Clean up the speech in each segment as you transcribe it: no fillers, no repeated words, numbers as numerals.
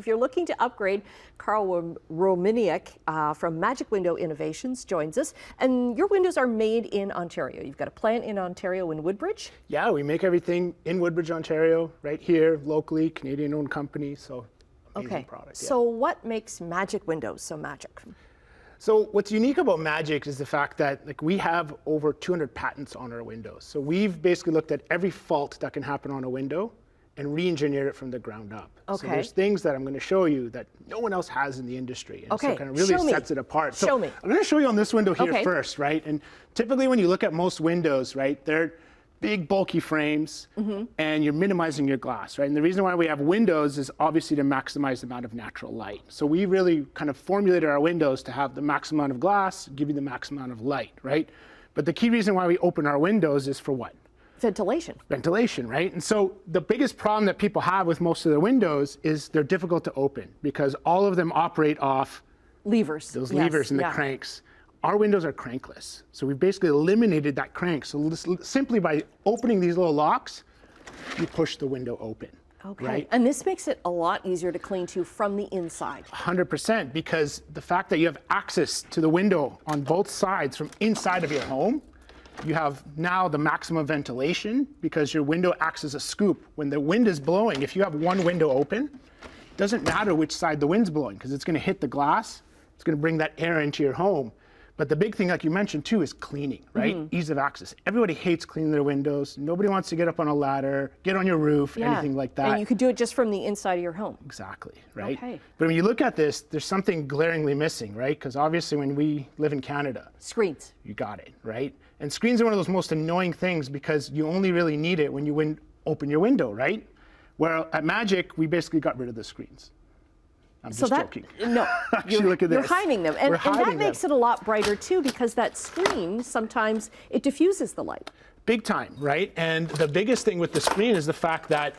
you're looking to upgrade, Carl Romaniuk from Magic Window Innovations joins us. And your windows are made in Ontario. You've got a plant in Ontario in Woodbridge. Yeah, we make everything in Woodbridge, Ontario, right here, locally, Canadian-owned company. So amazing product. Yeah. So what makes Magic Windows so magic? So what's unique about Magic is the fact that we have over 200 patents on our windows. So we've basically looked at every fault that can happen on a window and re-engineer it from the ground up. So there's things that I'm going to show you that no one else has in the industry. And so it kind of really sets it apart. So Show me. I'm going to show you on this window here first, right? And typically when you look at most windows, right, they're big bulky frames and you're minimizing your glass, right? And the reason why we have windows is obviously to maximize the amount of natural light. So we really kind of formulated our windows to have the maximum amount of glass, give you the maximum amount of light, right? But the key reason why we open our windows is for what? Ventilation. Ventilation, right? And so the biggest problem that people have with most of their windows is they're difficult to open because all of them operate off levers. Those levers and the cranks. Our windows are crankless. So we've basically eliminated that crank. So simply by opening these little locks, you push the window open. Okay. Right? And this makes it a lot easier to clean too from the inside. 100%, because the fact that you have access to the window on both sides from inside of your home, you have now the maximum ventilation because your window acts as a scoop. When the wind is blowing, if you have one window open, it doesn't matter which side the wind's blowing because it's going to hit the glass. It's going to bring that air into your home. But the big thing, like you mentioned too, is cleaning, right? Ease of access. Everybody hates cleaning their windows. Nobody wants to get up on a ladder, get on your roof, anything like that. And you could do it just from the inside of your home. Exactly, right? Okay. But when you look at this, there's something glaringly missing, right? Because obviously when we live in Canada, screens. You got it, right? And screens are one of those most annoying things because you only really need it when you open your window, right? Where at Magic, we basically got rid of the screens. I'm just joking. No, Actually, look at this. You're hiding them. And that makes it a lot brighter too because that screen, sometimes it diffuses the light. Big time, right? And the biggest thing with the screen is the fact that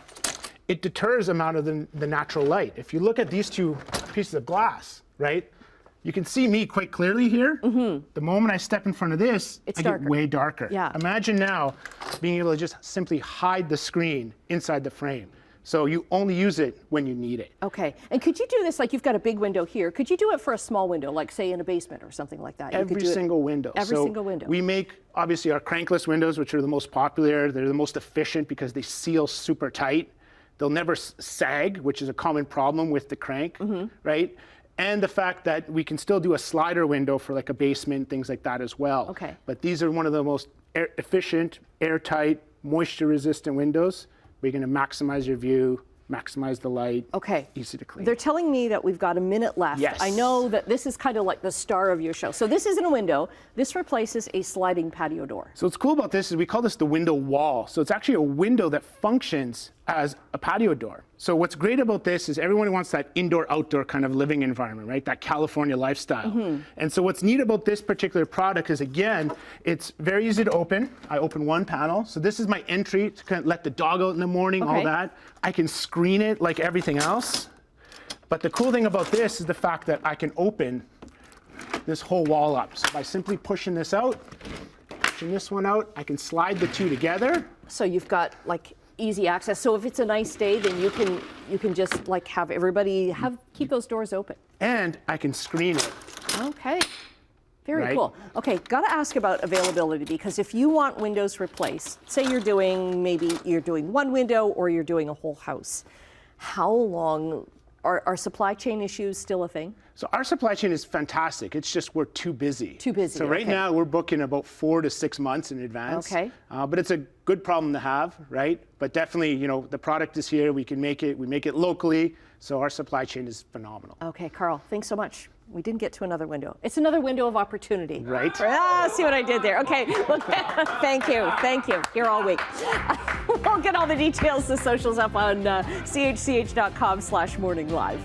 it deters amount of the natural light. If you look at these two pieces of glass, right? You can see me quite clearly here. The moment I step in front of this, I get way darker. Yeah. Imagine now being able to just simply hide the screen inside the frame. So you only use it when you need it. Okay. And could you do this, like you've got a big window here, could you do it for a small window, like say in a basement or something like that? Every single window. Every single window. We make, obviously, our crankless windows, which are the most popular. They're the most efficient because they seal super tight. They'll never sag, which is a common problem with the crank, right? And the fact that we can still do a slider window for like a basement, things like that as well. Okay. But these are one of the most efficient, airtight, moisture-resistant windows. We're going to maximize your view, maximize the light. Okay. Easy to clean. They're telling me that we've got a minute left. Yes. I know that this is kind of like the star of your show. So this isn't a window. This replaces a sliding patio door. So what's cool about this is we call this the window wall. So it's actually a window that functions as a patio door. So what's great about this is everyone wants that indoor-outdoor kind of living environment, right? That California lifestyle. And so what's neat about this particular product is, again, it's very easy to open. I open one panel. So this is my entry to kind of let the dog out in the morning, all that. I can screen it like everything else. But the cool thing about this is the fact that I can open this whole wall up. So by simply pushing this out, pushing this one out, I can slide the two together. So you've got like easy access. So if it's a nice day, then you can just like have everybody keep those doors open. And I can screen it. Okay. Very cool. Okay, got to ask about availability because if you want windows replaced, say maybe you're doing one window or you're doing a whole house, how long are supply chain issues still a thing? So our supply chain is fantastic. It's just we're too busy. Too busy. So right now we're booking about 4 to 6 months in advance. Okay. But it's a good problem to have, right? But definitely, the product is here. We can make it. We make it locally. So our supply chain is phenomenal. Okay, Carl, thanks so much. We didn't get to another window. It's another window of opportunity. Right. See what I did there. Okay, look, thank you. Here all week. We'll get all the details, the socials up on chch.com/morninglive.